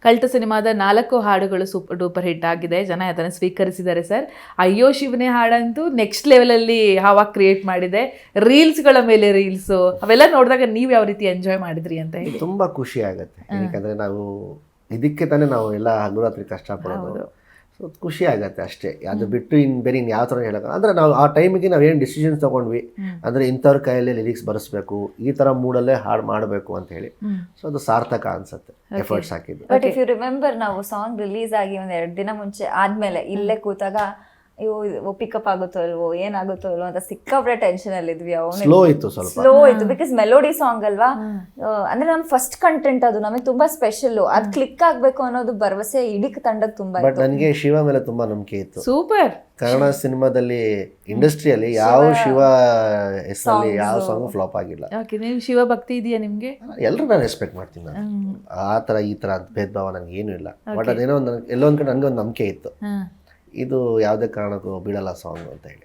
ಕಲ್ಟ ಸಿನಿಮಾದ 4 ಹಾಡುಗಳು super duper hit ಆಗಿದೆ, ಜನ ಅದನ್ನು ಸ್ವೀಕರಿಸಿದ್ದಾರೆ ಸರ್. ಅಯ್ಯೋ ಶಿವನೇ ಹಾಡಂತೂ ನೆಕ್ಸ್ಟ್ ಲೆವೆಲಲ್ಲಿ ಹವಾ ಕ್ರಿಯೇಟ್ ಮಾಡಿದೆ. ರೀಲ್ಸ್ಗಳ ಮೇಲೆ ರೀಲ್ಸು ಅವೆಲ್ಲ ನೋಡಿದಾಗ ನೀವು ಯಾವ ರೀತಿ ಎಂಜಾಯ್ ಮಾಡಿದ್ರಿ ಅಂತ ಹೇಳಿ. ತುಂಬ ಖುಷಿ ಆಗುತ್ತೆ, ಯಾಕಂದರೆ ನಾವು ಇದಕ್ಕೆ ತಾನೇ ನಾವು ಎಲ್ಲ ಹಗಲು ರಾತ್ರಿ ಕಷ್ಟಪಡೋದು. ಸೊ ಖುಷಿ ಆಗುತ್ತೆ ಅಷ್ಟೇ. ಅದು ಬಿಟ್ಟು ಬೇರೆ ಇನ್ನು ಯಾವ ಥರ ಹೇಳೋಕೆ ಅಂದರೆ ನಾವು ಆ ಟೈಮಿಗೆ ನಾವು ಏನು ಡಿಸಿಷನ್ಸ್ ತೊಗೊಂಡ್ವಿ ಅಂದರೆ ಇಂಥವ್ರ ಕೈಯಲ್ಲೇ ಲಿರಿಕ್ಸ್ ಬರೆಸ್ಬೇಕು, ಈ ಥರ ಮೂಡಲ್ಲೇ ಹಾಡು ಮಾಡಬೇಕು ಅಂತ ಹೇಳಿ. ಸೊ ಅದು ಸಾರ್ಥಕ ಅನ್ಸುತ್ತೆ ಎಫರ್ಟ್ಸ್ ಹಾಕಿದ್ದು. ಬಟ್ ಇಫ್ ಯು ರಿಮೆಂಬರ್, ನಾವು ಸಾಂಗ್ ರಿಲೀಸ್ ಆಗಿ 2 ದಿನ ಮುಂಚೆ ಆದ್ಮೇಲೆ ಇಲ್ಲೇ ಕೂತಾಗ ಅಯ್ಯೋ ಪಿಕಪ್ ಆಗುತ್ತೋ ಇಲ್ವೋ, ಏನಾಗುತ್ತೋ ಇಲ್ವೋ ಅಂತ ಸಿಕ್ಕಾಪಟ್ಟೆ ಟೆನ್ಷನ್ ಅಲ್ಲಿ ಇದ್ವಿ. ಸ್ಲೋ ಇತ್ತು, ಸ್ವಲ್ಪ ಸ್ಲೋ ಇತ್ತು, ಬಿಕಾಸ್ ಮೆಲೋಡಿ ಸಾಂಗ್ ಅಲ್ವಾ. ಅಂದ್ರೆ ನಮ್ ಫಸ್ಟ್ ಕಂಟೆಂಟ್ ಅದು ನಮಗೆ ತುಂಬಾ ಸ್ಪೆಷಲ್. ಅದ್ ಕ್ಲಿಕ್ ಆಗ್ಬೇಕು ಅನ್ನೋದು ಭರವಸೆ ಇಡೀ ತಂಡಕ್ಕೆ ತುಂಬಾ. ಬಟ್ ನನಗೆ ಶಿವ ಮೇಲೆ ತುಂಬಾ ನಂಬಿಕೆ ಇತ್ತು. ಸೂಪರ್. ಕನ್ನಡ ಸಿನಿಮಾದಲ್ಲಿ ಇಂಡಸ್ಟ್ರಿಯಲ್ಲಿ ಯಾವ ಶಿವ ಹೆಸರಲ್ಲಿ ಯಾವ ಸಾಂಗ್ ಫ್ಲಾಪ್ ಆಗಿಲ್ಲ. ಓಕೆ, ನೀವು ಶಿವ ಭಕ್ತಿ ಇದೆಯಾ ನಿಮ್ಗೆ? ಎಲ್ಲರೂ ನಾನು ರೆಸ್ಪೆಕ್ಟ್ ಮಾಡ್ತೀನಿ. ನಾನು ಆ ಥರ ಈ ಥರ ಅಂತ ಭೇದ ಭಾವ ನನಗೆ ಏನೂ ಇಲ್ಲ. ಬಟ್ ಅದೇನೋ ಒಂದು ಎಲ್ಲೋ ಒಂದು ಕಡೆ ನನಗೆ ಒಂದು ನಂಬಿಕೆ ಇತ್ತು, ಇದು ಯಾವುದೇ ಕಾರಣಕ್ಕೂ ಬಿಡಲ್ಲ ಸಾಂಗ್ ಅಂತ ಹೇಳಿ.